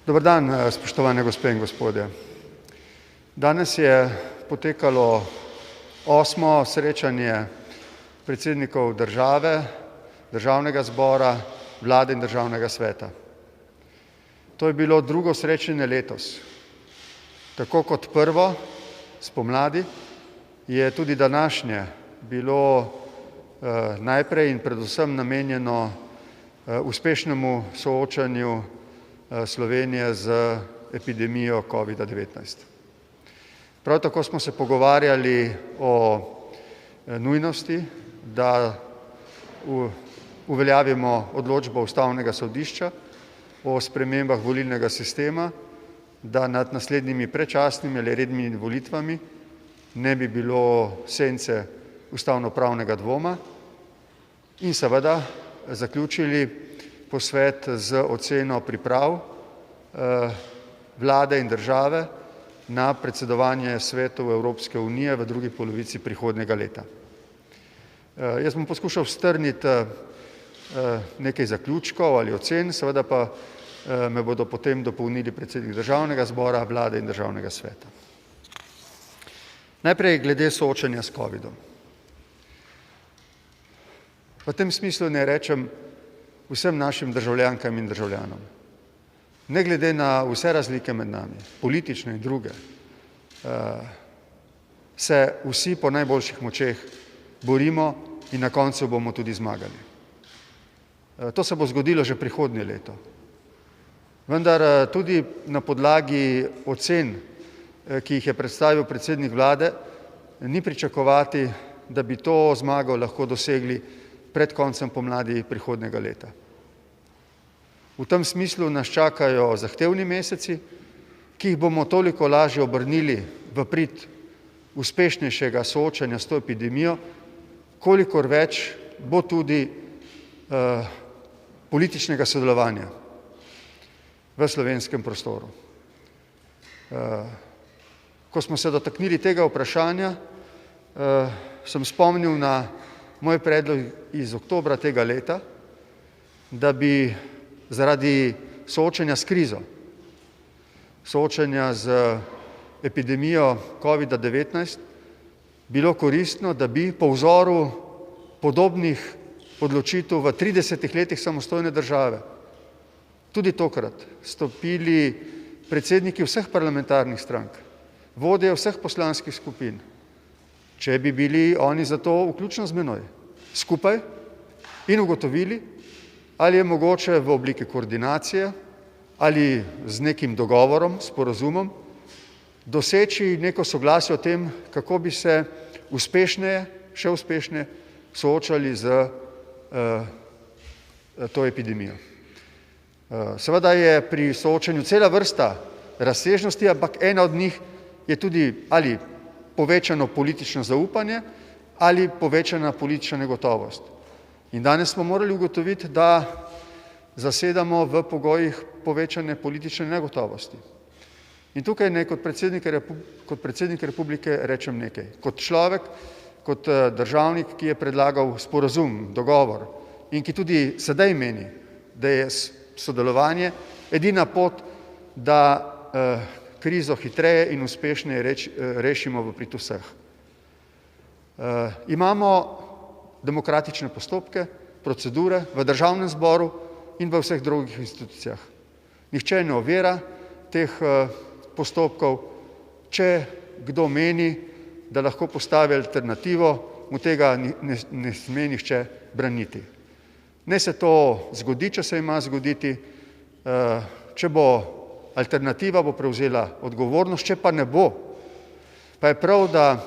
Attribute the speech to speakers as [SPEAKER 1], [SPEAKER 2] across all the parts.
[SPEAKER 1] Dober dan, spoštovane gospe in gospodje. Danes je potekalo 8. srečanje predsednikov države, državnega zbora, vlade in državnega sveta. To je bilo drugo srečanje letos. Tako kot prvo, spomladi, je tudi današnje bilo najprej in predvsem namenjeno uspešnemu soočanju Slovenije z epidemijo COVID-19. Prav tako smo se pogovarjali o nujnosti, da uveljavimo odločbo Ustavnega sodišča o spremembah volilnega sistema, da nad naslednjimi predčasnimi ali rednimi volitvami ne bi bilo sence ustavnopravnega dvoma in seveda zaključili posvet z oceno priprav vlade in države na predsedovanje Svetu Evropske unije v drugi polovici prihodnjega leta. Jaz bom poskušal strniti nekaj zaključkov ali ocen, seveda pa me bodo potem dopolnili predsednik državnega zbora, vlade in državnega sveta. Najprej glede soočanja s covidom. V tem smislu naj rečem vsem našim državljankam in državljanom, ne glede na vse razlike med nami, politične in druge, se vsi po najboljših močeh borimo in na koncu bomo tudi zmagali. To se bo zgodilo že prihodnje leto. Vendar tudi na podlagi ocen, ki jih je predstavil predsednik vlade, ni pričakovati, da bi to zmago lahko dosegli pred koncem pomladi prihodnjega leta. V tem smislu nas čakajo zahtevni meseci, ki jih bomo toliko lažje obrnili v prid uspešnejšega soočanja s to epidemijo, kolikor več bo tudi političnega sodelovanja v slovenskem prostoru. Ko smo se dotaknili tega vprašanja, sem spomnil na moj predlog iz oktobra tega leta, da bi zaradi soočanja s krizo, soočanja z epidemijo COVID-19 bilo koristno, da bi po vzoru podobnih odločitev v 30 letih samostojne države tudi tokrat stopili predsedniki vseh parlamentarnih strank, vodje vseh poslanskih skupin, če bi bili oni za to vključno z menoj, skupaj in ugotovili, ali je mogoče v obliki koordinacije ali z nekim dogovorom, sporazumom, doseči neko soglasje o tem, kako bi se uspešneje, še uspešneje soočali z to epidemijo. Seveda je pri soočanju cela vrsta razsežnosti, ampak ena od njih je tudi ali povečano politično zaupanje ali povečana politična negotovost. In danes smo morali ugotoviti, da zasedamo v pogojih povečane politične negotovosti. In tukaj naj kot predsednik republike rečem nekaj. Kot človek, kot državnik, ki je predlagal sporazum, dogovor in ki tudi sedaj meni, da je sodelovanje edina pot, da krizo hitreje in uspešneje rešimo v prid vseh. Imamo demokratične postopke, procedure v državnem zboru in v vseh drugih institucijah. Nihče ne ovira teh postopkov, če kdo meni, da lahko postavi alternativo, mu tega ne sme nihče braniti. Naj se to zgodi, če se ima zgoditi, če bo alternativa, bo prevzela odgovornost, če pa ne bo, pa je prav, da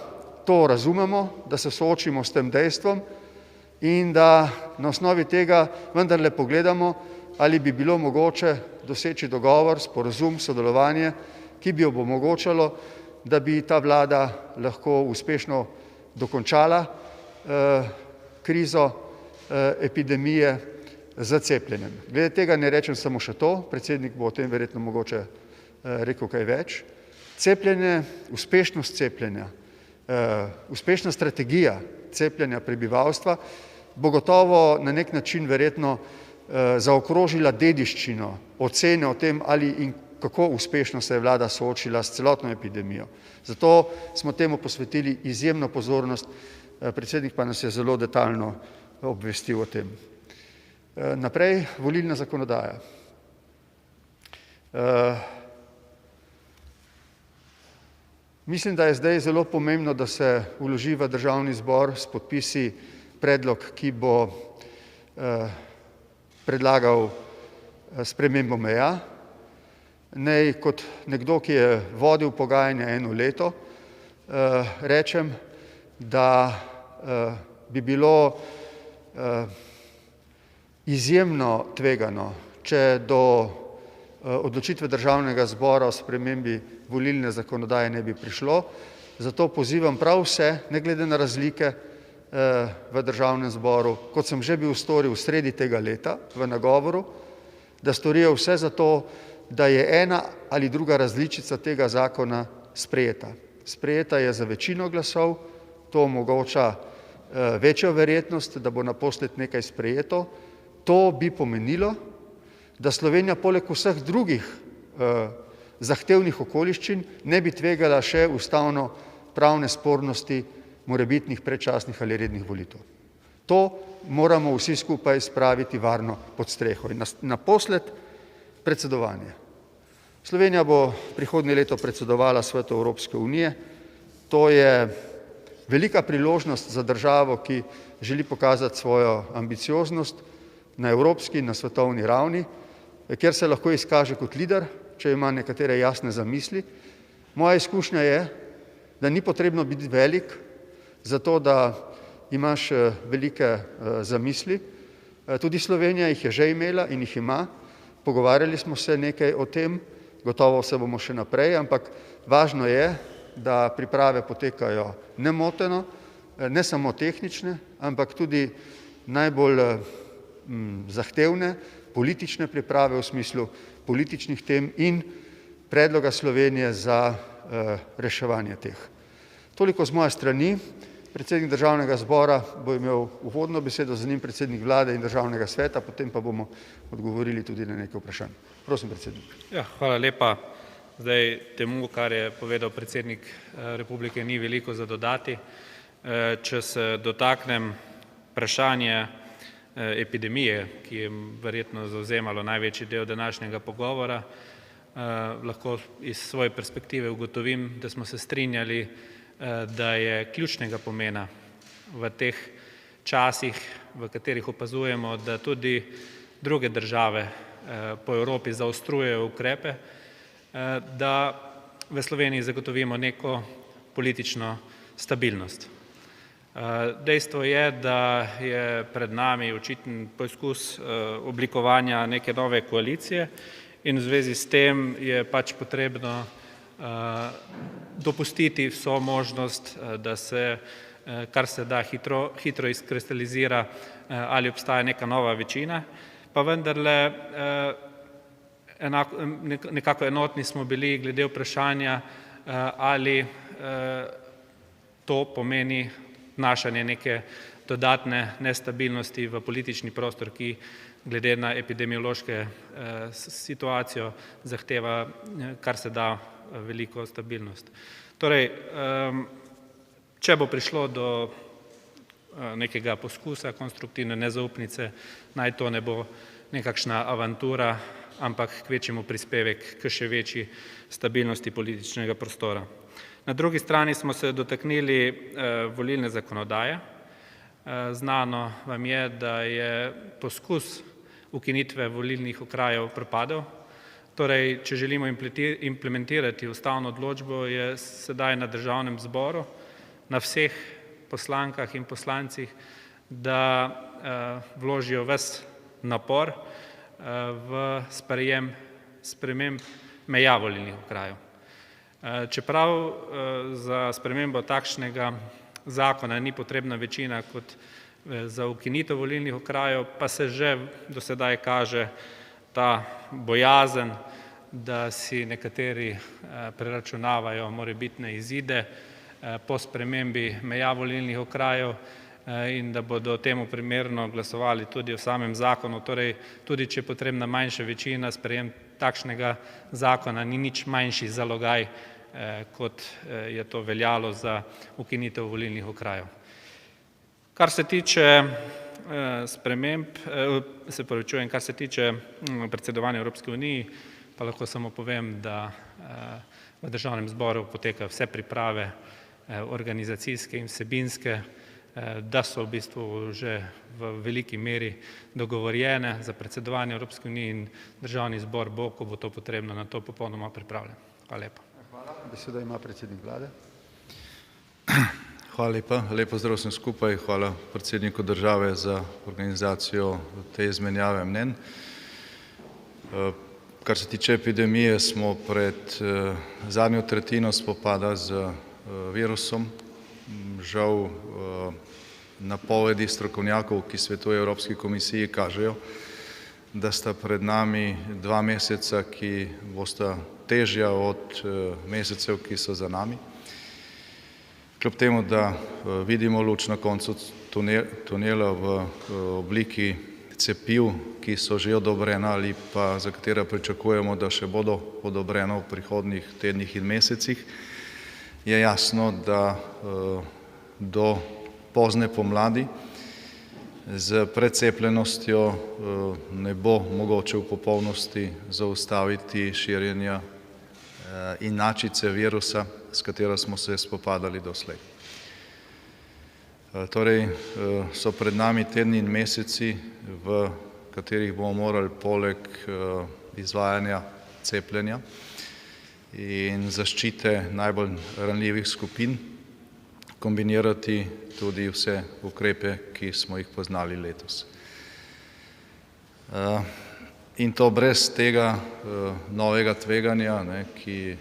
[SPEAKER 1] to razumemo, da se soočimo s tem dejstvom in da na osnovi tega vendarle pogledamo, ali bi bilo mogoče doseči dogovor, sporazum, sodelovanje, ki bi omogočalo, da bi ta vlada lahko uspešno dokončala krizo epidemije z cepljenjem. Glede tega ne rečem samo še to, predsednik bo o tem verjetno mogoče rekel kaj več. Cepljenje, uspešnost cepljenja, uspešna strategija cepljenja prebivalstva bo gotovo na nek način verjetno zaokrožila dediščino, ocene o tem, ali in kako uspešno se je vlada soočila s celotno epidemijo. Zato smo temu posvetili izjemno pozornost, predsednik pa nas je zelo detaljno obvestil o tem. Naprej, volilna zakonodaja. Mislim, da je zdaj zelo pomembno, da se vloži v Državni zbor s podpisi predlog, ki bo predlagal spremembo meja. Naj kot nekdo, ki je vodil pogajanja 1 leto, rečem, da bi bilo izjemno tvegano, če do odločitve Državnega zbora o spremembi volilne zakonodaje ne bi prišlo. Zato pozivam prav vse, ne glede na razlike v Državnem zboru, kot sem že bil storil v sredi tega leta v nagovoru, da storijo vse za to, da je ena ali druga različica tega zakona sprejeta. Sprejeta je za večino glasov, to omogoča večjo verjetnost, da bo naposled nekaj sprejeto. To bi pomenilo, da Slovenija poleg vseh drugih zahtevnih okoliščin ne bi tvegala še ustavno-pravne spornosti morebitnih predčasnih ali rednih volitev. To moramo vsi skupaj spraviti varno pod streho. In naposled predsedovanje. Slovenija bo prihodnje leto predsedovala Svetu Evropske unije. To je velika priložnost za državo, ki želi pokazati svojo ambicioznost na evropski in na svetovni ravni, kjer se lahko izkaže kot lider, če ima nekatere jasne zamisli. Moja izkušnja je, da ni potrebno biti velik, zato da imaš velike zamisli. Tudi Slovenija jih je že imela in jih ima. Pogovarjali smo se nekaj o tem, gotovo se bomo še naprej, ampak važno je, da priprave potekajo nemoteno, ne samo tehnične, ampak tudi najbolj zahtevne politične priprave v smislu političnih tem in predloga Slovenije za reševanje teh. Toliko z moje strani. Predsednik Državnega zbora bo imel uvodno besedo, za njim predsednik vlade in Državnega sveta, potem pa bomo odgovorili tudi na nekaj vprašanj. Prosim, predsednik.
[SPEAKER 2] Ja, hvala lepa. Zdaj temu, kar je povedal predsednik Republike, ni veliko za dodati. Če se dotaknem vprašanja epidemije, ki je verjetno zavzemalo največji del današnjega pogovora, lahko iz svoje perspektive ugotovim, da smo se strinjali, da je ključnega pomena v teh časih, v katerih opazujemo, da tudi druge države po Evropi zaostrujejo ukrepe, da v Sloveniji zagotovimo neko politično stabilnost. Dejstvo je, da je pred nami očiten poskus oblikovanja neke nove koalicije in v zvezi s tem je pač potrebno dopustiti vso možnost, da se kar se da hitro izkristalizira, ali obstaja neka nova večina, pa vendarle nekako enotni smo bili glede vprašanja, ali to pomeni vnašanje neke dodatne nestabilnosti v politični prostor, ki glede na epidemiološke situacijo zahteva kar se da veliko stabilnost. Torej, če bo prišlo do nekega poskusa konstruktivne nezaupnice, naj to ne bo nekakšna avantura, ampak kvečjemu prispevek k še večji stabilnosti političnega prostora. Na drugi strani smo se dotaknili volilne zakonodaje. Znano vam je, da je poskus ukinitve volilnih okrajev propadel. Torej, če želimo implementirati ustavno odločbo, je sedaj na Državnem zboru, na vseh poslankah in poslancih, da vložijo ves napor v sprememb meja volilnih okrajev. Čeprav za spremembo takšnega zakona ni potrebna večina kot za ukinitev volilnih okrajev, pa se že do sedaj kaže ta bojazen, da si nekateri preračunavajo morebitne izide po spremembi meja volilnih okrajev in da bodo temu primerno glasovali tudi o samem zakonu. Torej, tudi če je potrebna manjša večina, sprejem takšnega zakona ni nič manjši zalogaj, kot je to veljalo za ukinitev volilnih okrajev. Kar se tiče sprememb, kar se tiče predsedovanja Evropski uniji, pa lahko samo povem, da v Državnem zboru potekajo vse priprave organizacijske in vsebinske, da so v bistvu že v veliki meri dogovorjene za predsedovanje Evropski uniji in Državni zbor bo, ko bo to potrebno, na to popolnoma pripravljen. Hvala lepa.
[SPEAKER 1] Hvala. Besedo ima predsednik vlade.
[SPEAKER 3] Hvala lepa. Lep pozdrav vsem skupaj. Hvala predsedniku države za organizacijo te izmenjave mnenj. Kar se tiče epidemije, smo pred zadnjo tretjino spopada z virusom. Žal napovedi strokovnjakov, ki svetujejo Evropski komisiji, kažejo, da sta pred nami 2 meseca, ki bosta težja od mesecev, ki so za nami. Kljub temu, da vidimo luč na koncu tunela v obliki cepiv, ki so že odobrena ali pa za katera pričakujemo, da še bodo odobrena v prihodnjih tednih in mesecih, je jasno, da do pozne pomladi z precepljenostjo ne bo mogoče v popolnosti zaustaviti širjenja inačice virusa, s katero smo se spopadali doslej. Torej so pred nami tedni in meseci, v katerih bomo morali poleg izvajanja cepljenja in zaščite najbolj ranljivih skupin kombinirati tudi vse ukrepe, ki smo jih poznali letos. In to brez tega novega tveganja, ki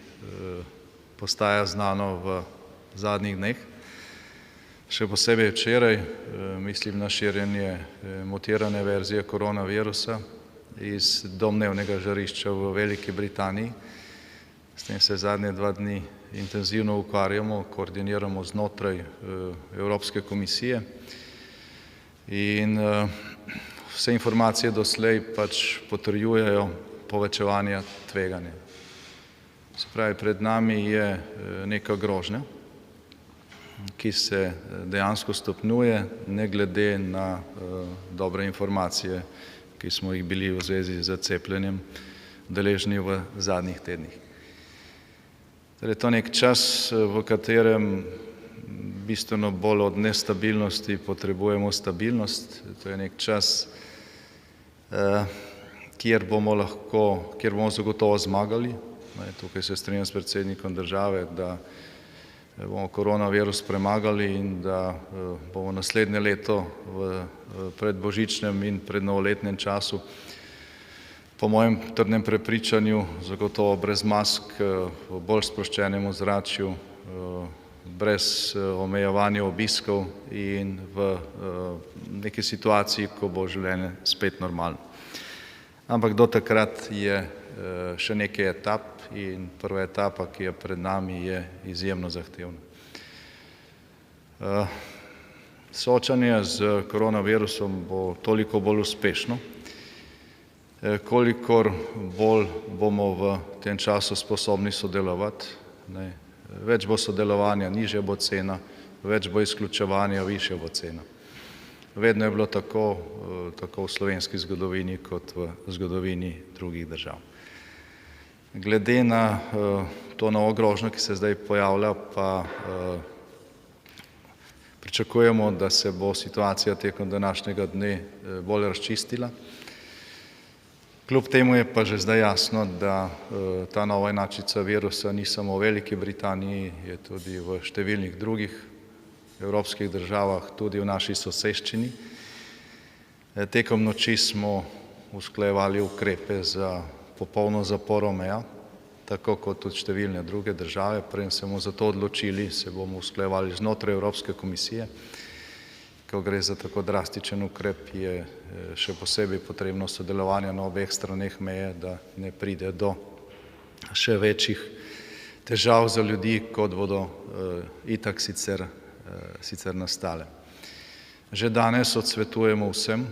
[SPEAKER 3] postaja znano v zadnjih dneh. Še posebej včeraj, mislim na širjenje mutirane verzije koronavirusa iz domnevnega žarišča v Veliki Britaniji. S tem se zadnje 2 dni intenzivno ukvarjamo, koordiniramo znotraj Evropske komisije in vse informacije doslej pač potrjujejo povečevanje tveganja. Se pravi, pred nami je neka grožnja, ki se dejansko stopnjuje, ne glede na dobre informacije, ki smo jih bili v zvezi z cepljenjem deležni v zadnjih tednih. Torej, to je nek čas, v katerem bistveno bolj od nestabilnosti potrebujemo stabilnost. To je nek čas, kjer bomo zagotovo zmagali. Tukaj se strinjam s predsednikom države, da bomo koronavirus premagali in da bomo naslednje leto v predbožičnem in prednovoletnem času po mojem trdnem prepričanju zagotovo brez mask, v bolj sproščenem ozračju, brez omejevanja obiskov in v neki situaciji, ko bo življenje spet normalno. Ampak do takrat je še nekaj etap in prva etapa, ki je pred nami, je izjemno zahtevna. Soočanje z koronavirusom bo toliko bolj uspešno, kolikor bolj bomo v tem času sposobni sodelovati. Več bo sodelovanja, nižja bo cena, več bo izključevanja, višja bo cena. Vedno je bilo tako v slovenski zgodovini kot v zgodovini drugih držav. Glede na to novo grožnjo, ki se zdaj pojavlja, pa pričakujemo, da se bo situacija tekom današnjega dne bolj razčistila. Kljub temu je pa že zdaj jasno, da ta nova inačica virusa ni samo v Veliki Britaniji, je tudi v številnih drugih evropskih državah, tudi v naši soseščini. Tekom noči smo usklajevali ukrepe za popolno zaporo meja, tako kot tudi številne druge države. Preden se bomo za to odločili, se bomo usklajevali znotraj Evropske komisije. Ko gre za tako drastičen ukrep, je še posebej potrebno sodelovanje na obeh straneh meje, da ne pride do še večjih težav za ljudi, kot bodo itak sicer nastale. Že danes odsvetujemo vsem,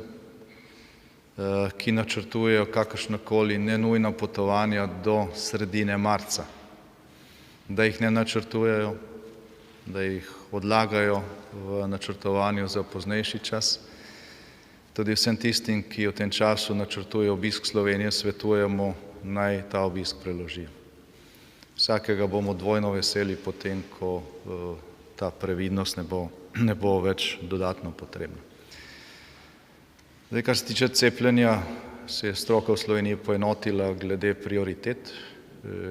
[SPEAKER 3] ki načrtujejo kakršnakoli nenujna potovanja do sredine marca, da jih ne načrtujejo, da jih odlagajo v načrtovanju za poznejši čas. Tudi vsem tistim, ki v tem času načrtujejo obisk Slovenije, svetujemo, naj ta obisk preložijo. Vsakega bomo dvojno veseli potem, ko ta previdnost ne bo več dodatno potrebna. Zdaj, kar se tiče cepljenja, se je stroka v Sloveniji poenotila glede prioritet.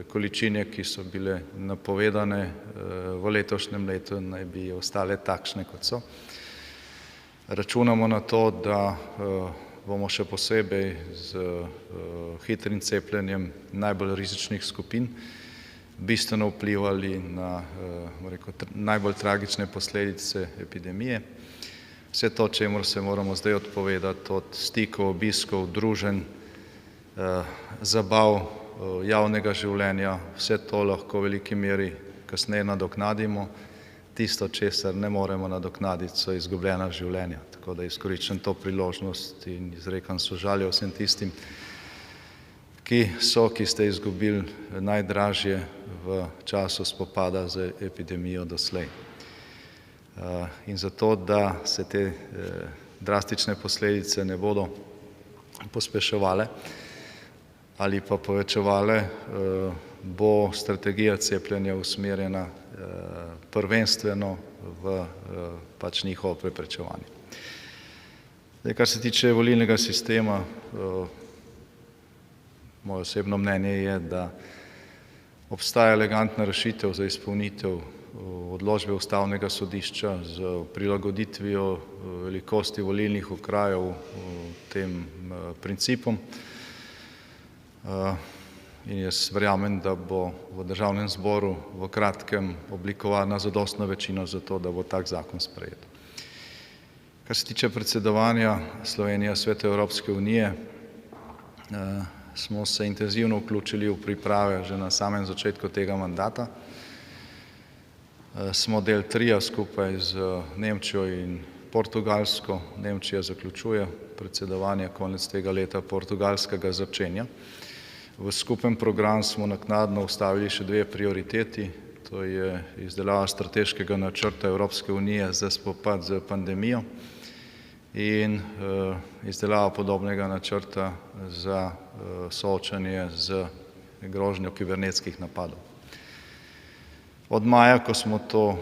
[SPEAKER 3] Količine, ki so bile napovedane v letošnjem letu, naj bi ostale takšne, kot so. Računamo na to, da bomo še posebej z hitrim cepljenjem najbolj rizičnih skupin bistveno vplivali na najbolj tragične posledice epidemije. Vse to, čemur se moramo zdaj odpovedati, od stikov, obiskov, druženj, zabav, javnega življenja, vse to lahko v veliki meri kasneje nadoknadimo. Tisto, česar ne moremo nadoknaditi, so izgubljena življenja. Tako da izkoriščam to priložnost in izrekam sožalje vsem tistim, ki ste izgubili najdražje v času spopada z epidemijo doslej. In zato, da se te drastične posledice ne bodo pospeševale ali pa povečevale, bo strategija cepljenja usmerjena prvenstveno v njihovo preprečevanje. Zdaj, kar se tiče volilnega sistema, moje osebno mnenje je, da obstaja elegantna rešitev za izpolnitev odločbe Ustavnega sodišča z prilagoditvijo velikosti volilnih okrajev tem principom. In jaz verjamem, da bo v Državnem zboru v kratkem oblikovana zadostna večina za to, da bo tak zakon sprejet. Kar se tiče predsedovanja Slovenije Svetu Evropske unije, smo se intenzivno vključili v priprave že na samem začetku tega mandata. Smo del trija skupaj z Nemčijo in Portugalsko. Nemčija zaključuje predsedovanje konec tega leta, Portugalska ga začenja. V skupen program smo naknadno vstavili še dve prioriteti, to je izdelava strateškega načrta Evropske unije za spopad z pandemijo in izdelava podobnega načrta za soočanje z grožnjo kibernetskih napadov. Od maja, ko smo to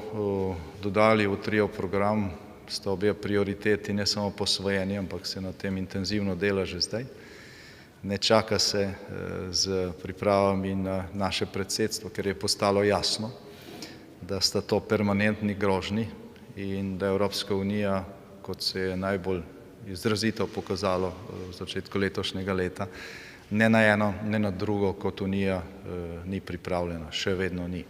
[SPEAKER 3] dodali v trio program, sta obe prioriteti ne samo posvojeni, ampak se na tem intenzivno dela že zdaj. Ne čaka se z pripravami na naše predsedstvo, ker je postalo jasno, da sta to permanentni grožnji in da Evropska unija, kot se je najbolj izrazito pokazalo v začetku letošnjega leta, ne na eno, ne na drugo kot unija ni pripravljena, še vedno ni.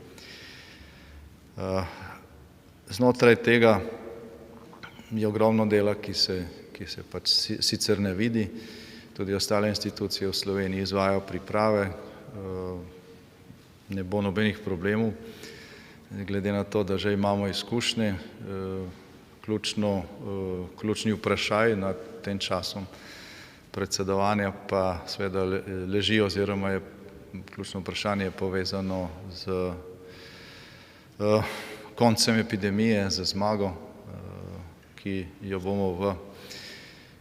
[SPEAKER 3] Znotraj tega je ogromno dela, ki se pač sicer ne vidi. Tudi ostale institucije v Sloveniji izvajajo priprave, ne bo nobenih problemov, glede na to, da že imamo izkušnje. Ključni vprašaj nad tem časom predsedovanja pa seveda leži oziroma je ključno vprašanje povezano z koncem epidemije, z zmago, ki jo bomo v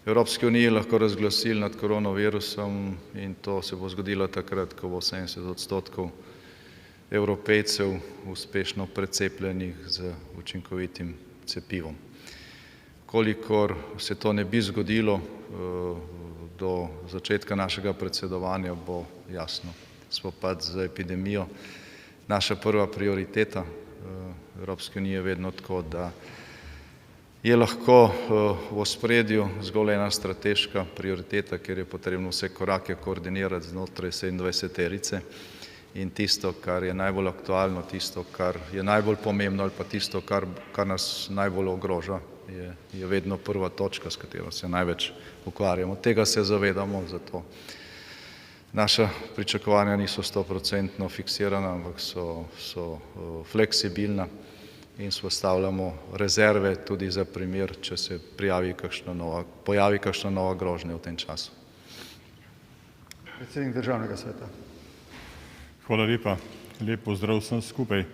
[SPEAKER 3] Evropski uniji lahko razglasili nad koronavirusom in to se bo zgodilo takrat, ko bo 70% Evropejcev uspešno precepljenih z učinkovitim cepivom. Kolikor se to ne bi zgodilo do začetka našega predsedovanja, bo jasno spopad z epidemijo naša prva prioriteta. Evropske unije je vedno tako, da je lahko v ospredju zgolj ena strateška prioriteta, kjer je potrebno vse korake koordinirati znotraj 27-terice in tisto, kar je najbolj aktualno, tisto, kar je najbolj pomembno ali pa tisto, kar nas najbolj ogroža, je vedno prva točka, s katero se največ ukvarjamo. Tega se zavedamo, zato naša pričakovanja niso 100% fiksirana, ampak so fleksibilna in vzpostavljamo rezerve tudi za primer, če se pojavi kakšna nova grožnja v tem času.
[SPEAKER 1] Predsednik Državnega sveta.
[SPEAKER 4] Hvala lepa. Lep pozdrav vsem skupaj.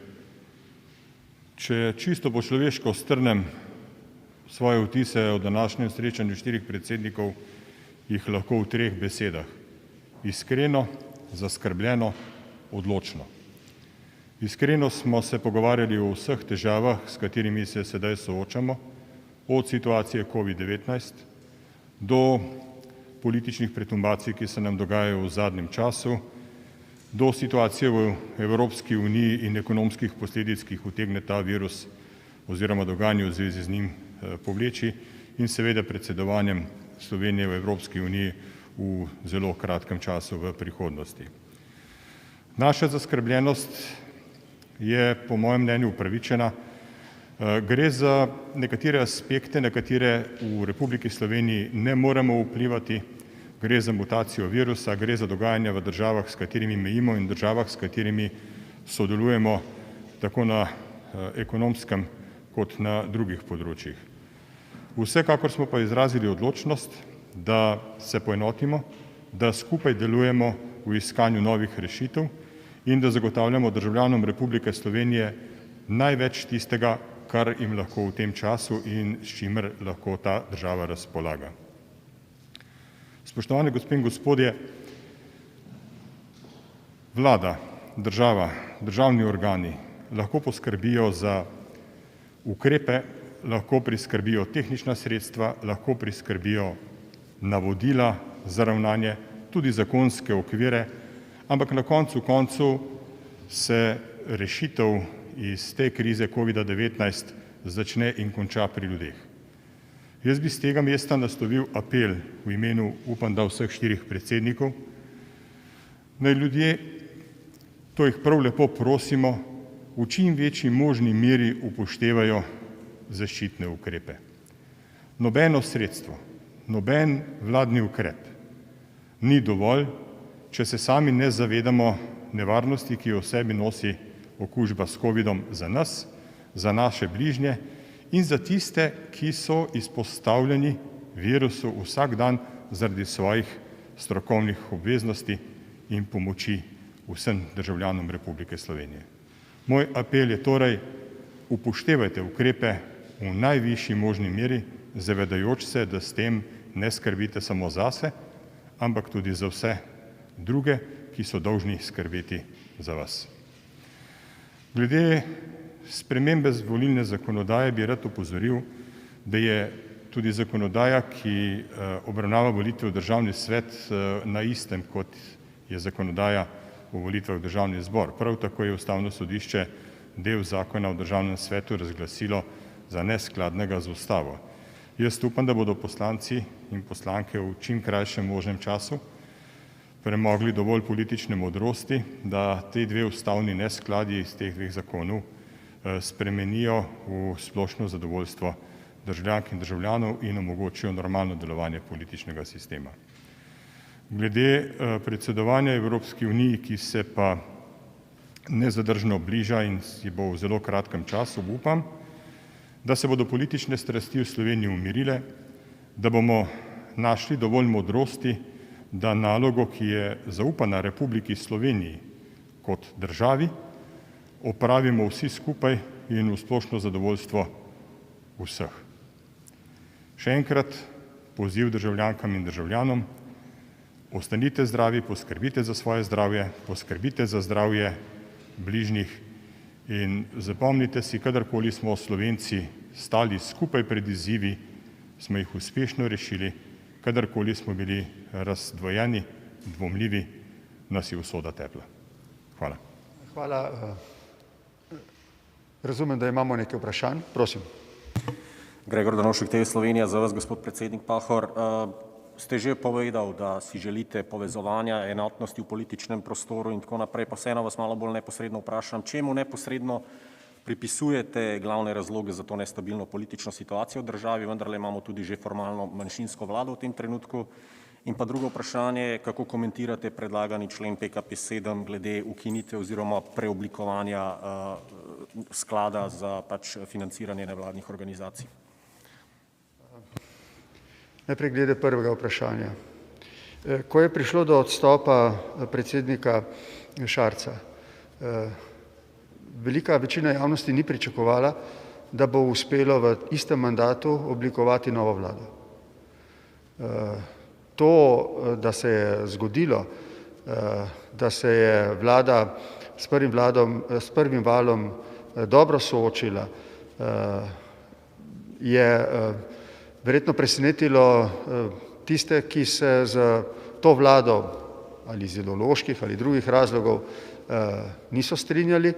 [SPEAKER 4] Če čisto po človeško strnem svoje vtise o današnjem srečanju 4 predsednikov, jih lahko v 3 besedah. Iskreno, zaskrbljeno, odločno. Iskreno smo se pogovarjali o vseh težavah, s katerimi se sedaj soočamo, od situacije COVID-19 do političnih pretumbacij, ki se nam dogajajo v zadnjem času, do situacije v Evropski uniji in ekonomskih posledic, ki jih utegne ta virus oziroma dogajanje v zvezi z njim povleči, in seveda predsedovanjem Slovenije v Evropski uniji v zelo kratkem času v prihodnosti. Naša zaskrbljenost je po mojem mnenju upravičena. Gre za nekatere aspekte, na katere v Republiki Sloveniji ne moremo vplivati. Gre za mutacijo virusa, gre za dogajanja v državah, s katerimi mejimo, in državah, s katerimi sodelujemo tako na ekonomskem kot na drugih področjih. Vsekakor smo pa izrazili odločnost, da se poenotimo, da skupaj delujemo v iskanju novih rešitev in da zagotavljamo državljanom Republike Slovenije največ tistega, kar jim lahko v tem času in s čimer lahko ta država razpolaga. Spoštovane gospe in gospodje, vlada, država, državni organi lahko poskrbijo za ukrepe, lahko priskrbijo tehnična sredstva, lahko priskrbijo navodila za ravnanje, tudi zakonske okvire, ampak na koncu koncev se rešitev iz te krize COVID-19 začne in konča pri ljudeh. Jaz bi z tega mesta naslovil apel v imenu, upam, da vseh 4 predsednikov, naj ljudje, to jih prav lepo prosimo, v čim večji možni meri upoštevajo zaščitne ukrepe. Nobeno sredstvo, noben vladni ukrep ni dovolj, če se sami ne zavedamo nevarnosti, ki jo v sebi nosi okužba s covidom za nas, za naše bližnje in za tiste, ki so izpostavljeni virusu vsak dan zaradi svojih strokovnih obveznosti in pomoči vsem državljanom Republike Slovenije. Moj apel je torej, upoštevajte ukrepe v najvišji možni meri, zavedajoč se, da s tem ne skrbite samo zase, ampak tudi za vse druge, ki so dolžni skrbeti za vas. Glede spremembe volilne zakonodaje bi rad opozoril, da je tudi zakonodaja, ki obravnava volitve v Državni svet, na istem, kot je zakonodaja o volitvah v Državni zbor. Prav tako je Ustavno sodišče del zakona o Državnem svetu razglasilo za neskladnega z Ustavo. Jaz upam, da bodo poslanci in poslanke v čim krajšem možnem času premogli dovolj politične modrosti, da te 2 ustavni neskladji iz teh 2 zakonov spremenijo v splošno zadovoljstvo državljank in državljanov in omogočijo normalno delovanje političnega sistema. Glede predsedovanja Evropski uniji, ki se pa nezadržno bliža in si bo v zelo kratkem času, upam, da se bodo politične strasti v Sloveniji umirile, da bomo našli dovolj modrosti, da nalogo, ki je zaupana Republiki Sloveniji kot državi, opravimo vsi skupaj in v splošno zadovoljstvo vseh. Še enkrat poziv državljankam in državljanom, ostanite zdravi, poskrbite za svoje zdravje, poskrbite za zdravje bližnjih in zapomnite si, kadarkoli smo Slovenci stali skupaj pred izzivi, smo jih uspešno rešili, kadarkoli smo bili razdvojeni, dvomljivi, nas je usoda tepla. Hvala.
[SPEAKER 1] Hvala. Razumem, da imamo nekaj vprašanj. Prosim.
[SPEAKER 5] Gregor Danovšek, TV Slovenija, za vas, gospod predsednik Pahor. Ste že povedal, da si želite povezovanja, enotnosti v političnem prostoru in tako naprej, pa vseeno vas malo bolj neposredno vprašam, čemu neposredno pripisujete glavne razloge za to nestabilno politično situacijo v državi, vendarle imamo tudi že formalno manjšinsko vlado v tem trenutku In pa drugo vprašanje, kako komentirate predlagani člen PKP7 glede ukinitve oziroma preoblikovanja sklada za financiranje nevladnih organizacij?
[SPEAKER 1] Najprej glede prvega vprašanja. Ko je prišlo do odstopa predsednika Šarca, velika večina javnosti ni pričakovala, da bo uspelo v istem mandatu oblikovati novo vlado. To, da se je zgodilo, da se je vlada s prvim valom dobro soočila, je verjetno presenetilo tiste, ki se z to vlado ali iz ideoloških ali drugih razlogov niso strinjali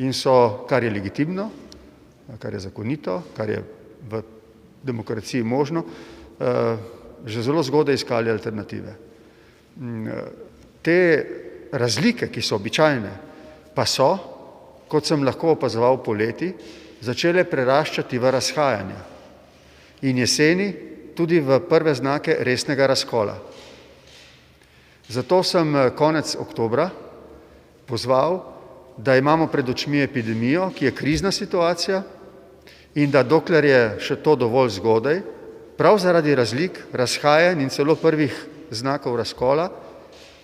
[SPEAKER 1] in so, kar je legitimno, kar je zakonito, kar je v demokraciji možno, že zelo zgodaj iskali alternative. Te razlike, ki so običajne, pa so, kot sem lahko opazoval poleti, začele preraščati v razhajanja in jeseni tudi v prve znake resnega razkola. Zato sem konec oktobra pozval, da imamo pred očmi epidemijo, ki je krizna situacija in da dokler je še to dovolj zgodaj, prav zaradi razlik, razhajanj in celo prvih znakov razkola,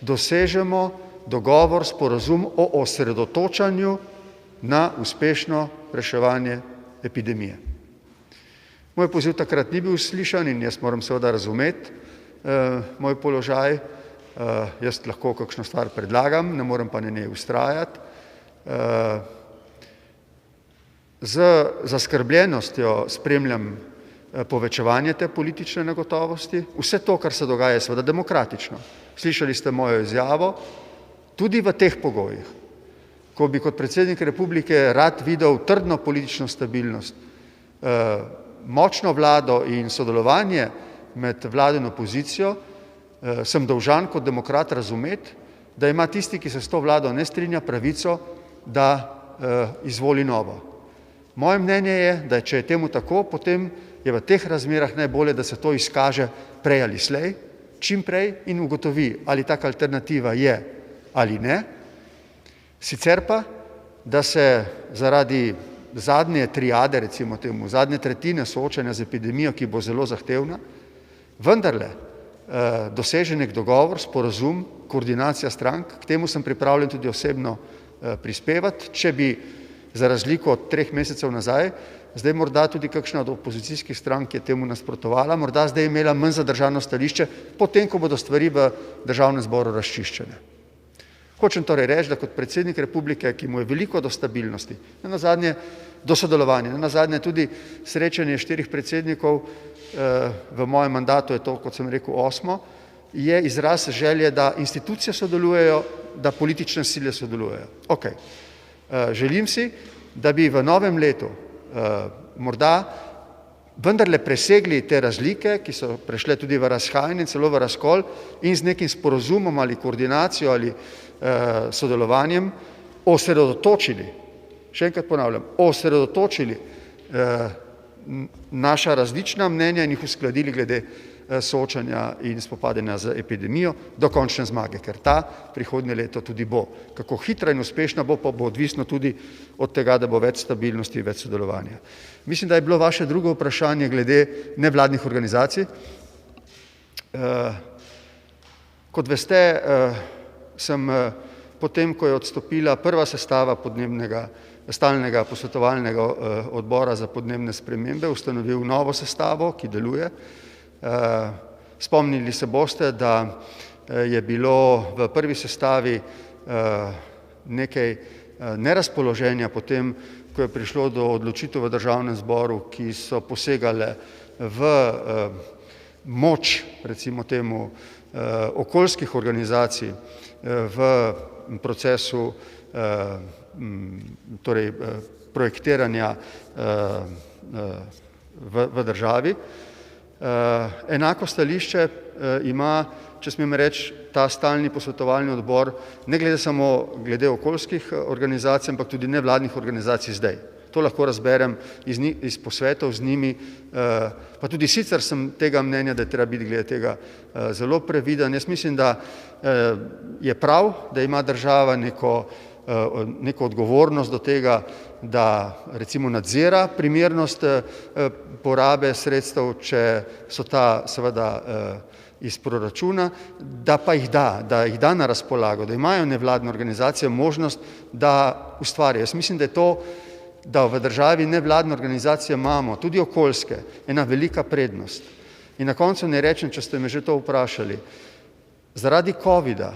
[SPEAKER 1] dosežemo dogovor, sporazum o osredotočanju na uspešno reševanje epidemije. Moj poziv takrat ni bil slišan in jaz moram seveda razumeti moj položaj. Jaz lahko kakšno stvar predlagam, ne morem pa na njej vztrajati. Z zaskrbljenostjo spremljam povečevanje te politične negotovosti. Vse to, kar se dogaja, je seveda demokratično. Slišali ste mojo izjavo, tudi v teh pogojih, ko bi kot predsednik republike rad videl trdno politično stabilnost, močno vlado in sodelovanje med vlado in opozicijo, sem dolžan kot demokrat razumeti, da ima tisti, ki se s to vlado ne strinja, pravico, da izvoli novo. Moje mnenje je, da če je temu tako, potem je v teh razmerah najbolje, da se to izkaže prej ali slej, čim prej in ugotovi, ali taka alternativa je ali ne. Sicer pa, da se zaradi zadnje triade, recimo temu, zadnje tretjine soočanja z epidemijo, ki bo zelo zahtevna, vendarle doseže nek dogovor, sporazum, koordinacija strank, k temu sem pripravljen tudi osebno prispevati, če bi za razliko od 3 mesecev nazaj, zdaj morda tudi kakšna od opozicijskih strank je temu nasprotovala, morda zdaj imela manj zadržano stališče, potem, ko bodo stvari v Državnem zboru razčiščene. Hočem torej reči, da kot predsednik republike, ki mu je veliko do stabilnosti, nenazadnje do sodelovanja, nenazadnje tudi srečanje 4 predsednikov, v mojem mandatu je to, kot sem rekel, 8, je izraz želje, da institucije sodelujejo, da politične sile sodelujejo. Ok. Želim si, da bi v novem letu morda vendarle presegli te razlike, ki so prešle tudi v razhajanje, celo v razkol in z nekim sporazumom ali koordinacijo ali sodelovanjem osredotočili, še enkrat ponavljam, osredotočili naša različna mnenja in jih uskladili glede soočanja in spopadanja z epidemijo do končne zmage, ker ta prihodnje leto tudi bo. Kako hitra in uspešna bo, pa bo odvisno tudi od tega, da bo več stabilnosti, več sodelovanja. Mislim, da je bilo vaše drugo vprašanje glede nevladnih organizacij. Kot veste, sem potem, ko je odstopila prva sestava stalnega posvetovalnega odbora za podnebne spremembe, ustanovil novo sestavo, ki deluje. Spomnili se boste, da je bilo v prvi sestavi nekaj nerazpoloženja potem, ko je prišlo do odločitev v Državnem zboru, ki so posegale v moč, recimo temu, okoljskih organizacij v procesu torej projektiranja v državi. Enako stališče ima, če smem reči, ta stalni posvetovalni odbor, ne glede samo glede okoljskih organizacij, ampak tudi nevladnih organizacij zdaj. To lahko razberem iz posvetov z njimi, pa tudi sicer sem tega mnenja, da je treba biti glede tega zelo previden. Jaz mislim, da je prav, da ima država neko odgovornost do tega, da recimo nadzira primernost porabe sredstev, če so ta seveda iz proračuna, da pa jih da na razpolago, da imajo nevladne organizacije možnost, da ustvarjajo. Jaz mislim, da je to, da v državi nevladne organizacije imamo, tudi okoljske, ena velika prednost. In na koncu ne rečem, če ste me že to vprašali, zaradi covida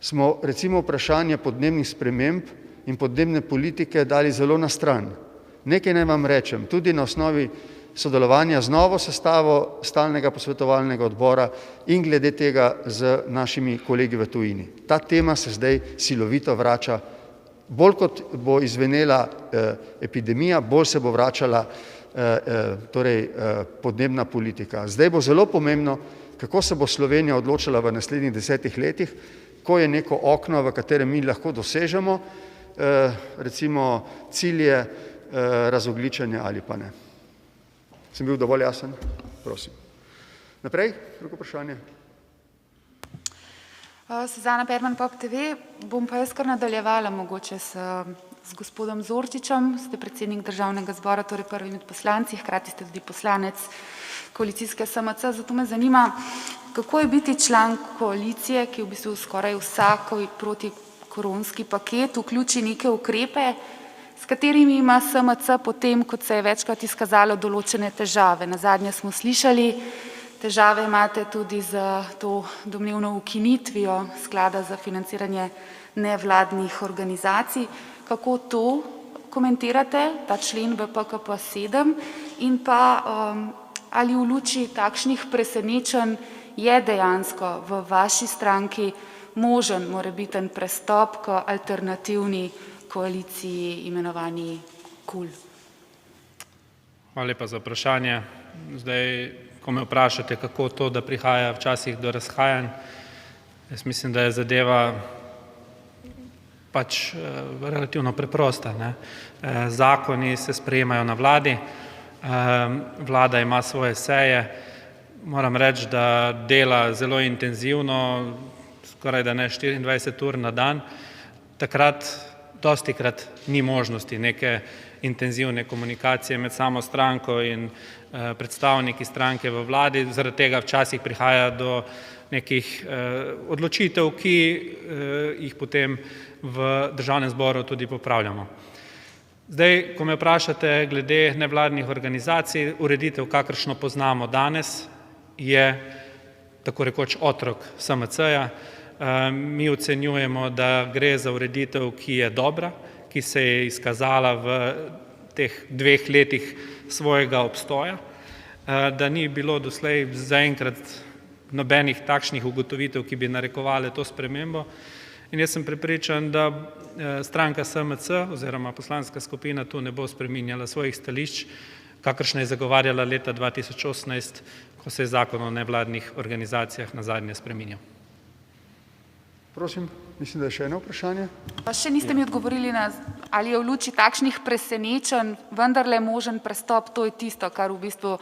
[SPEAKER 1] smo recimo vprašanje podnebnih sprememb in podnebne politike dali zelo na stran. Nekaj naj vam rečem, tudi na osnovi sodelovanja z novo sestavo stalnega posvetovalnega odbora in glede tega z našimi kolegi v tujini. Ta tema se zdaj silovito vrača, bolj kot bo izvenela epidemija, bolj se bo vračala podnebna politika. Zdaj bo zelo pomembno, kako se bo Slovenija odločila v naslednjih 10 letih, ko je neko okno, v katerem mi lahko dosežemo recimo cilje razogljičenja ali pa ne. Sem bil dovolj jasen? Prosim. Naprej, drugo vprašanje.
[SPEAKER 6] Suzana Perman, Pop TV. Bom pa jaz kar nadaljevala mogoče z gospodom Zorčičem. Ste predsednik Državnega zbora, torej prvi med poslanci, hkrati ste tudi poslanec koalicijske SMC. Zato me zanima, kako je biti član koalicije, ki v bistvu skoraj vsako protikoronski paket vključi neke ukrepe, s katerimi ima SMC potem, kot se je večkrat izkazalo, določene težave. Nazadnje smo slišali, težave imate tudi z to domnevno ukinitvijo sklada za financiranje nevladnih organizacij. Kako to komentirate, ta člen v PKP 7, in pa ali v luči takšnih presenečenj je dejansko v vaši stranki možen morebiten prestop k alternativni koaliciji imenovani KUL?
[SPEAKER 2] Hvala lepa za vprašanje. Zdaj, ko me vprašate, kako to, da prihaja včasih do razhajanj, jaz mislim, da je zadeva pač relativno preprosta. Zakoni se sprejemajo na vladi, vlada ima svoje seje, moram reči, da dela zelo intenzivno, skoraj da ne 24 ur na dan, takrat dostikrat ni možnosti neke intenzivne komunikacije med samo stranko in predstavniki stranke v vladi, zaradi tega včasih prihaja do nekih odločitev, ki jih potem v Državnem zboru tudi popravljamo. Zdaj, ko me vprašate glede nevladnih organizacij, ureditev, kakršno poznamo danes, je tako rekoč otrok SMC-ja. Mi ocenjujemo, da gre za ureditev, ki je dobra, ki se je izkazala v teh 2 letih svojega obstoja, da ni bilo doslej zaenkrat nobenih takšnih ugotovitev, ki bi narekovale to spremembo. In jaz sem prepričan, da stranka SMC oziroma poslanska skupina tu ne bo spreminjala svojih stališč, kakršne je zagovarjala leta 2018, ko se je zakon o nevladnih organizacijah nazadnje spreminjal.
[SPEAKER 1] Prosim, mislim, da je še eno vprašanje.
[SPEAKER 6] Pa še niste mi odgovorili na, ali je v luči takšnih presenečenj vendarle možen prestop, to je tisto, kar v bistvu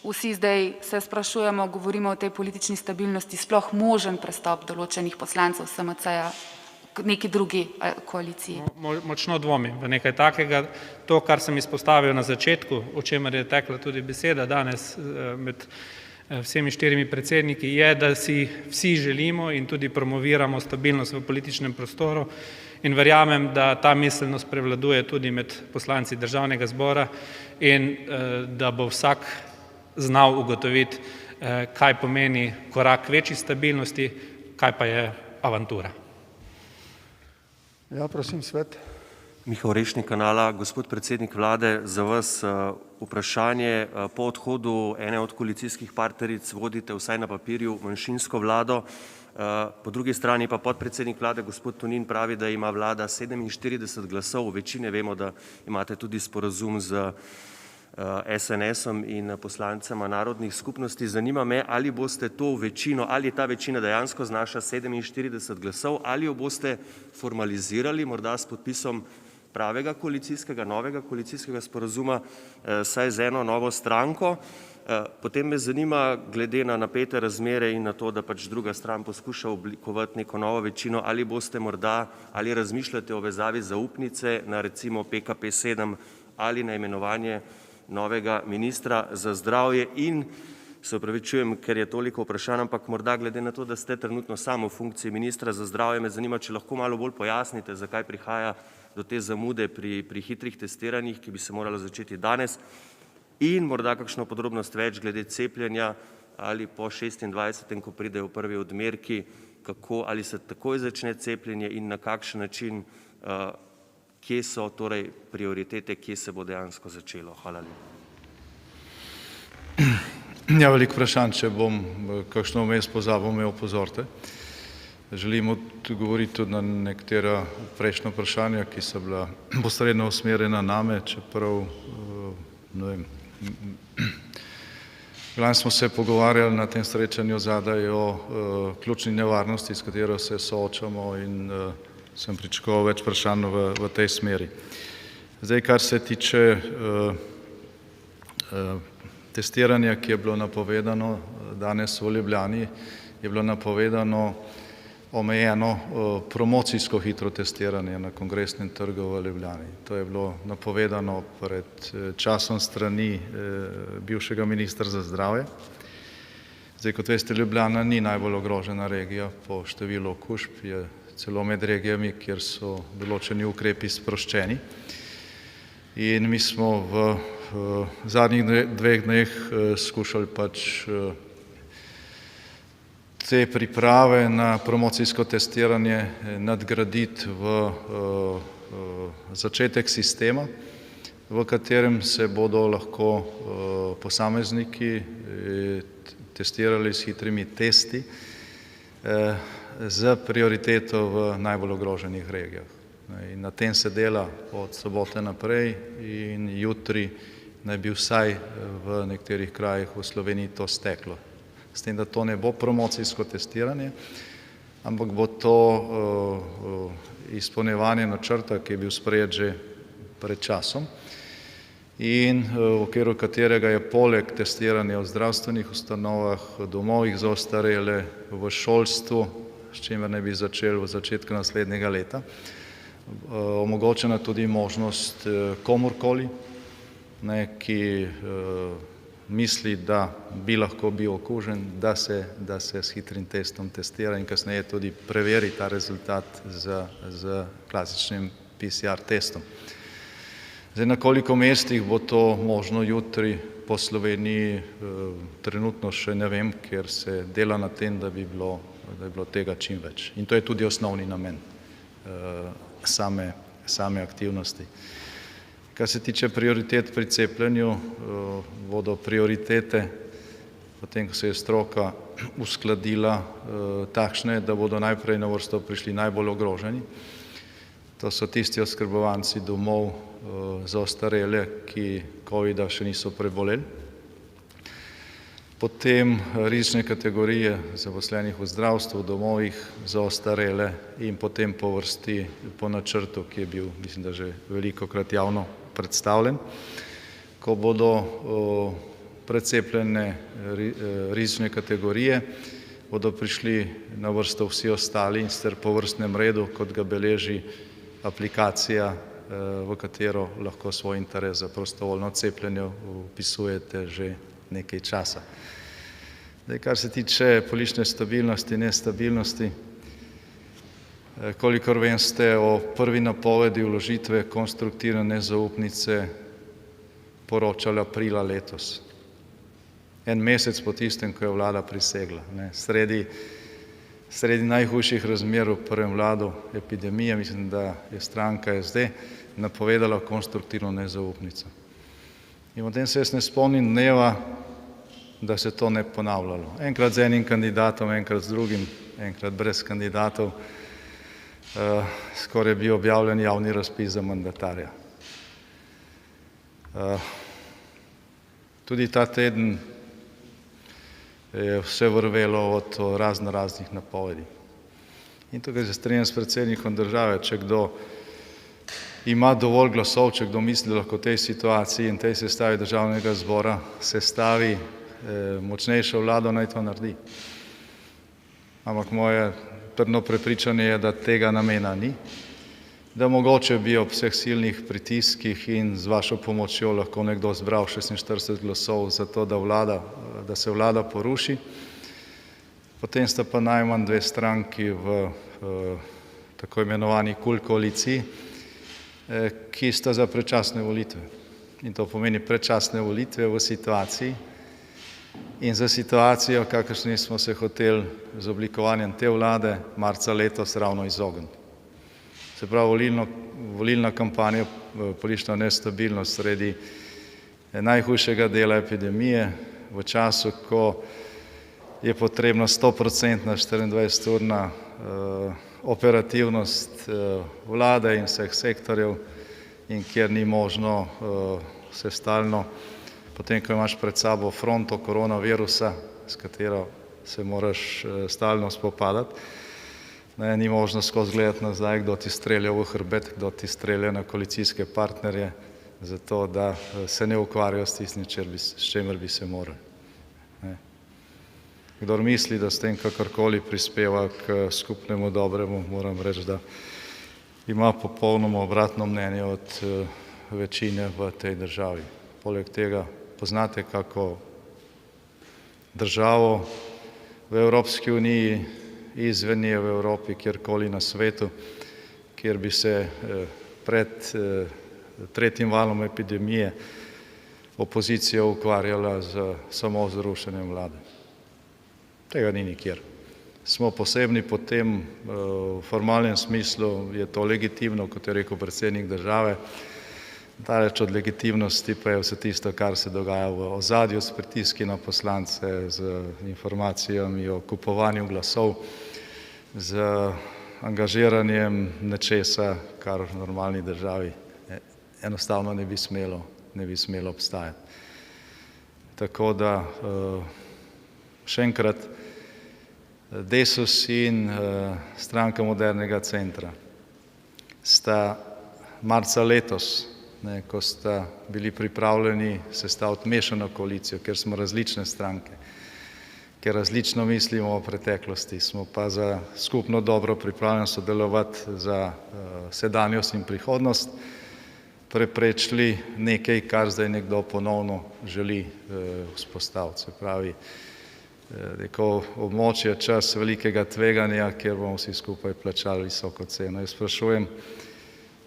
[SPEAKER 6] vsi zdaj se sprašujemo, govorimo o tej politični stabilnosti, sploh možen prestop določenih poslancev SMC-ja k neki drugi koaliciji.
[SPEAKER 2] Močno dvomim v nekaj takega. To, kar sem izpostavil na začetku, o čemer je tekla tudi beseda danes med vsemi 4 predsedniki, je, da si vsi želimo in tudi promoviramo stabilnost v političnem prostoru in verjamem, da ta miselnost prevladuje tudi med poslanci Državnega zbora in da bo vsak znal ugotoviti, kaj pomeni korak k večji stabilnosti, kaj pa je avantura.
[SPEAKER 1] Ja, prosim, Svet.
[SPEAKER 7] Miha Orešnik, Kanala. Gospod predsednik vlade, za vas vprašanje. Po odhodu ene od koalicijskih partneric vodite vsaj na papirju manjšinsko vlado, po drugi strani pa podpredsednik vlade gospod Tonin pravi, da ima vlada 47 glasov, večine vemo, da imate tudi sporazum z SNS-om in poslancema narodnih skupnosti. Zanima me, ali boste to večino, ali ta večina dejansko znaša 47 glasov, ali jo boste formalizirali morda s podpisom pravega koalicijskega, novega koalicijskega sporazuma, saj z eno novo stranko. Potem me zanima, glede na napete razmere in na to, da pač druga stran poskuša oblikovati neko novo večino, ali boste morda, ali razmišljate o vezavi zaupnice na recimo PKP7 ali na imenovanje novega ministra za zdravje in se opravičujem, ker je toliko vprašanj, ampak morda glede na to, da ste trenutno samo v funkciji ministra za zdravje, me zanima, če lahko malo bolj pojasnite, zakaj prihaja do te zamude pri hitrih testiranjih, ki bi se moralo začeti danes, in morda kakšno podrobnost več glede cepljenja ali po 26. ko pridejo prvi odmerki, kako ali se takoj začne cepljenje in na kakšen način, kje so torej prioritete, kje se bo dejansko začelo. Hvala lepa.
[SPEAKER 3] Ja, veliko vprašanj, če bom kakšno vmes pozabil, me opozorite. Želim odgovoriti tudi na nekatera prejšnja vprašanja, ki so bila posredno usmerjena name, čeprav, ne vem, glavno smo se pogovarjali na tem srečanju zadaj o ključni nevarnosti, s katero se soočamo in sem pričakoval več vprašanj v tej smeri. Zdaj, kar se tiče testiranja, ki je bilo napovedano danes v Ljubljani, je bilo napovedano omejeno promocijsko hitro testiranje na Kongresnem trgu v Ljubljani. To je bilo napovedano pred časom strani bivšega ministra za zdravje. Zdaj, kot veste, Ljubljana ni najbolj ogrožena regija po številu okužb, je celo med regijami, kjer so določeni ukrepi sproščeni. In mi smo v zadnjih dveh dneh skušali pač te priprave na promocijsko testiranje nadgraditi v začetek sistema, v katerem se bodo lahko posamezniki testirali s hitrimi testi z prioriteto v najbolj ogroženih regijah. In na tem se dela od sobote naprej in jutri naj bi vsaj v nekaterih krajih v Sloveniji to steklo. S tem, da to ne bo promocijsko testiranje, ampak bo to izpolnjevanje načrta, ki je bil sprejet že pred časom in v okviru katerega je poleg testiranja v zdravstvenih ustanovah, domovih za ostarele, v šolstvu, s čimer naj bi začeli v začetku naslednjega leta, omogočena tudi možnost komurkoli, ki misli, da bi lahko bil okužen, da se s hitrim testom testira in kasneje tudi preveri ta rezultat z klasičnim PCR testom. Zdaj, na koliko mestih bo to možno jutri po Sloveniji, trenutno še ne vem, ker se dela na tem, da bi bilo tega čim več. In to je tudi osnovni namen same aktivnosti. Kar se tiče prioritet pri cepljenju, bodo prioritete, potem ko se je stroka uskladila, takšne, da bodo najprej na vrsto prišli najbolj ogroženi. To so tisti oskrbovanci domov za ostarele, ki covida še niso preboleli. Potem rizične kategorije zaposlenih v zdravstvu, domovih za ostarele in potem po vrsti, po načrtu, ki je bil, mislim, da že velikokrat javno predstavljen, ko bodo precepljene rizične kategorije, bodo prišli na vrsto vsi ostali in sicer po vrstnem redu, kot ga beleži aplikacija, v katero lahko svoj interes za prostovoljno cepljenje vpisujete že nekaj časa. Zdaj, kar se tiče politične stabilnosti, nestabilnosti, kolikor vem, ste o prvi napovedi vložitve konstruktivne nezaupnice poročali aprila letos. En mesec po tistem, ko je vlada prisegla. Sredi najhujših razmer v prvem vladu epidemije, mislim, da je stranka SD napovedala konstruktivno nezaupnico. In potem se jaz ne spomnim dneva, da se to ne ponavljalo. Enkrat z enim kandidatom, enkrat z drugim, enkrat brez kandidatov, skoraj je bil objavljen javni razpis za mandatarja. Tudi ta teden je vse vrvelo od raznih napovedi. In tukaj se strinjam s predsednikom države, če kdo ima dovolj glasov, če kdo misli, da lahko v tej situaciji in tej sestavi državnega zbora sestavi močnejšo vlado, naj to naredi. Ampak moje trdno prepričanje je, da tega namena ni, da mogoče bi ob vseh silnih pritiskih in z vašo pomočjo lahko nekdo zbral 46 glasov za to, da se vlada poruši. Potem sta pa najmanj dve stranki v tako imenovani KUL koaliciji, ki sta za predčasne volitve. In to pomeni predčasne volitve v situaciji in za situacijo, kakršni smo se hoteli z oblikovanjem te vlade marca letos ravno izogniti. Se pravi, volilna kampanja, politična nestabilnost sredi najhujšega dela epidemije, v času, ko je potrebna 100-procentna 24-urna operativnost vlade in vseh sektorjev in kjer ni možno se stalno, potem ko imaš pred sabo fronto koronavirusa, s katero se moraš stalno spopadati, ni možno skozi gledati nazaj, kdo ti strelja v hrbet, kdo ti strelja na koalicijske partnerje, zato da se ne ukvarjajo s tistim, s čemer bi se morali. Kdor misli, da s tem kakorkoli prispeva k skupnemu dobremu, moram reči, da ima popolnoma obratno mnenje od večine v tej državi. Poleg tega poznate kako državo v Evropski uniji, izven nje v Evropi, kjerkoli na svetu, kjer bi se pred tretjim valom epidemije opozicija ukvarjala samo z rušenjem vlade. Tega ni nikjer. Smo posebni po tem, v formalnem smislu je to legitimno, kot je rekel predsednik države, daleč od legitimnosti pa je vse tisto, kar se dogaja v ozadju s pritiski na poslance, z informacijami o kupovanju glasov, z angažiranjem nečesa, kar v normalni državi enostavno ne bi smelo obstajati. Tako da še enkrat, Desus in Stranka modernega centra sta marca letos, ko sta bili pripravljeni sestaviti mešano koalicijo, ker smo različne stranke, ker različno mislimo o preteklosti, smo pa za skupno dobro pripravljeni sodelovati za sedanjost in prihodnost, preprečili nekaj, kar zdaj nekdo ponovno želi vzpostaviti. Se pravi, neko območje, čas velikega tveganja, kjer bomo vsi skupaj plačali visoko ceno. Jaz sprašujem,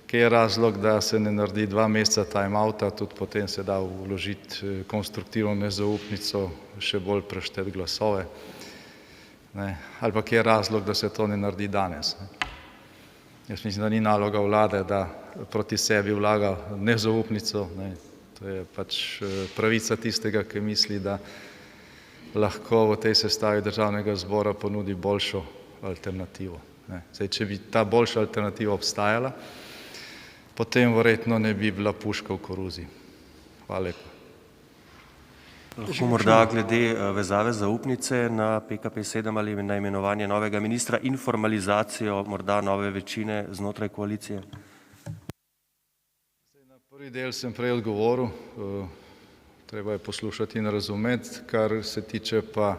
[SPEAKER 3] kje je razlog, da se ne naredi 2 meseca time-outa, tudi potem se da vložiti konstruktivno nezaupnico, še bolj prešteti glasove, ali pa kje je razlog, da se to ne naredi danes. Jaz mislim, da ni naloga vlade, da proti sebi vlaga nezaupnico, to je pač pravica tistega, ki misli, da lahko v tej sestavi državnega zbora ponudi boljšo alternativo. Zdaj, če bi ta boljša alternativa obstajala, potem verjetno ne bi bila puška v koruzi. Hvala lepa.
[SPEAKER 7] Lahko morda glede vezave zaupnice na PKP7 ali na imenovanje novega ministra in formalizacijo morda nove večine znotraj koalicije?
[SPEAKER 3] Na prvi del sem prej odgovoril, treba je poslušati in razumeti, kar se tiče pa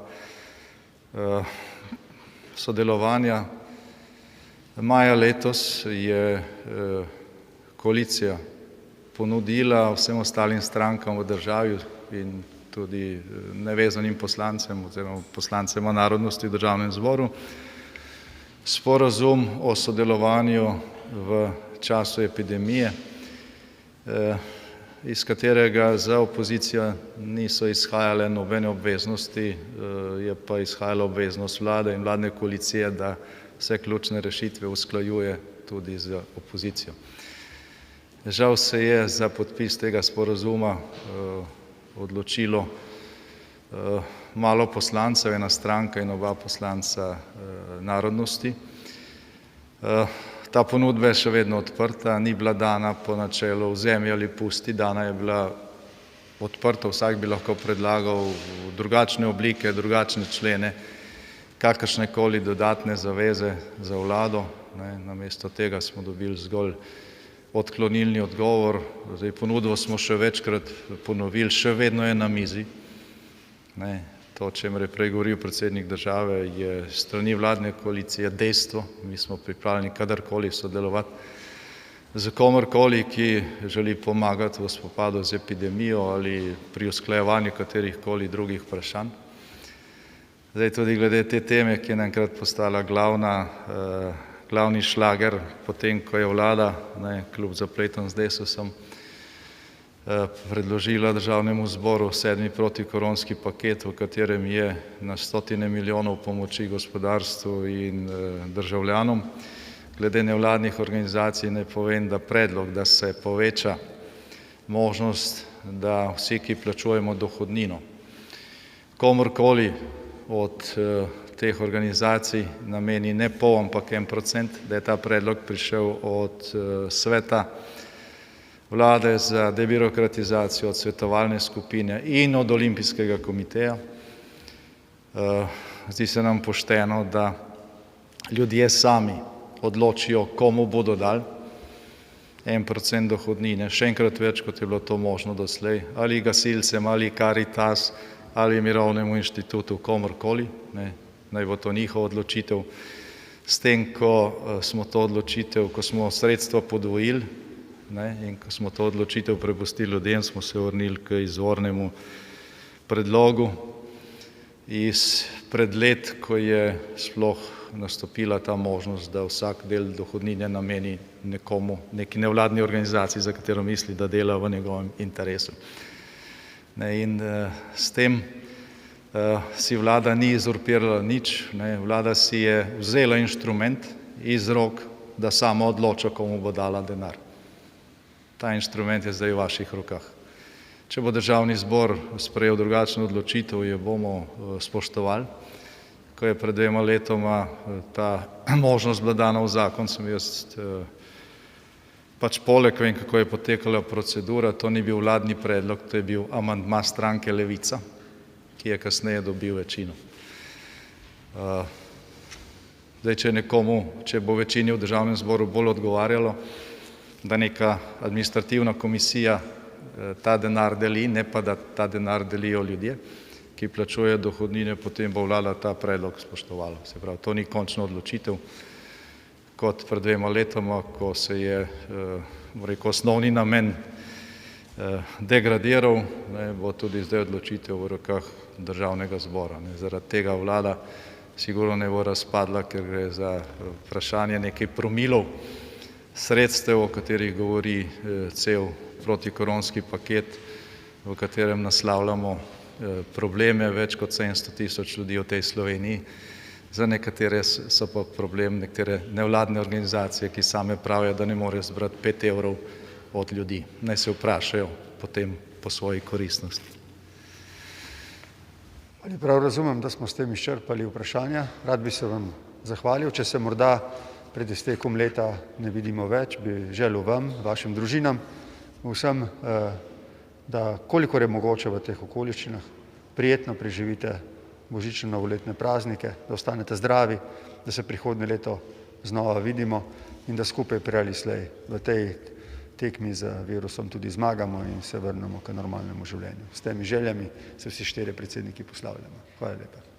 [SPEAKER 3] sodelovanja. Maja letos je koalicija ponudila vsem ostalim strankam v državi in tudi nevezanim poslancem oziroma poslancem narodnosti v državnem zboru sporazum o sodelovanju v času epidemije, iz katerega za opozicijo niso izhajale nobene obveznosti, je pa izhajala obveznost vlade in vladne koalicije, da vse ključne rešitve usklajuje tudi z opozicijo. Žal se je za podpis tega sporazuma odločilo malo poslancev, ena stranka in 2 poslanca narodnosti. Ta ponudba je še vedno odprta, ni bila dana po načelu vzemi ali pusti, dana je bila odprta, vsak bi lahko predlagal drugačne oblike, drugačne člene, kakršnekoli dodatne zaveze za vlado. Namesto tega smo dobili zgolj odklonilni odgovor. Zdaj, ponudbo smo še večkrat ponovili, še vedno je na mizi. Ne, to, o čemer je prej govoril predsednik države, je strani vladne koalicije dejstvo. Mi smo pripravljeni kadarkoli sodelovati z komorkoli, ki želi pomagati v spopadu z epidemijo ali pri usklajevanju katerihkoli drugih vprašanj. Zdaj, tudi glede te teme, ki je naenkrat postala glavni šlager, potem ko je vlada, kljub zapletom z Desusom, predložila državnemu zboru 7. protikoronski paket, v katerem je na stotine milijonov pomoči gospodarstvu in državljanom. Glede nevladnih organizacij naj povem, da predlog, da se poveča možnost, da vsi, ki plačujemo dohodnino, komorkoli od teh organizacij nameni ne pol, ampak 1%, da je ta predlog prišel od sveta vlade za debirokratizacijo, od svetovalne skupine in od Olimpijskega komiteja. Zdi se nam pošteno, da ljudje sami odločijo, komu bodo dali 1% dohodnine, še enkrat več, kot je bilo to možno doslej, ali gasilcem, ali Karitas, ali Mirovnemu inštitutu, komorkoli, naj bo to njihova odločitev. S tem, ko smo to odločitev, ko smo sredstva podvojili in ko smo to odločitev prepustili ljudem, smo se vrnili k izvornemu predlogu izpred let, ko je sploh nastopila ta možnost, da vsak del dohodnine nameni nekomu, neki nevladni organizaciji, za katero misli, da dela v njegovem interesu. In s tem si vlada ni izurpirala nič, vlada si je vzela inštrument iz rok, da sama odloča, komu bo dala denar. Ta inštrument je zdaj v vaših rokah. Če bo državni zbor sprejel drugačno odločitev, jo bomo spoštovali. Ko je pred 2 letoma ta možnost bila dana v zakon, sem jaz pač poleg, vem, kako je potekala procedura, to ni bil vladni predlog, to je bil amandma stranke Levica, ki je kasneje dobil večino. Zdaj, če bo večini v državnem zboru bolj odgovarjalo, da neka administrativna komisija ta denar deli, ne pa da ta denar delijo ljudje, ki plačuje dohodnine, potem bo vlada ta predlog spoštovala. Se pravi, to ni končna odločitev, kot pred 2 letoma, ko se je, rekel, osnovni namen degradiral, bo tudi zdaj odločitev v rokah državnega zbora. Zaradi tega vlada sigurno ne bo razpadla, ker gre za vprašanje nekaj promilov sredstev, o katerih govori cel protikoronski paket, v katerem naslavljamo probleme več kot 700 tisoč ljudi v tej Sloveniji. Za nekatere so pa problem nekatere nevladne organizacije, ki same pravijo, da ne morejo zbrati 5 evrov od ljudi. Naj se vprašajo potem po svoji koristnosti.
[SPEAKER 1] Ali prav razumem, da smo s tem izčrpali vprašanja? Rad bi se vam zahvalil. Če se morda pred iztekom leta ne vidimo več, bi želel vam, vašim družinam, vsem, da kolikor je mogoče v teh okoliščinah prijetno preživite božično-novoletne praznike, da ostanete zdravi, da se prihodnje leto znova vidimo in da skupaj prej ali slej v tej tekmi z virusom tudi zmagamo in se vrnemo k normalnemu življenju. S temi željami se vsi 4 predsedniki poslavljamo. Hvala lepa.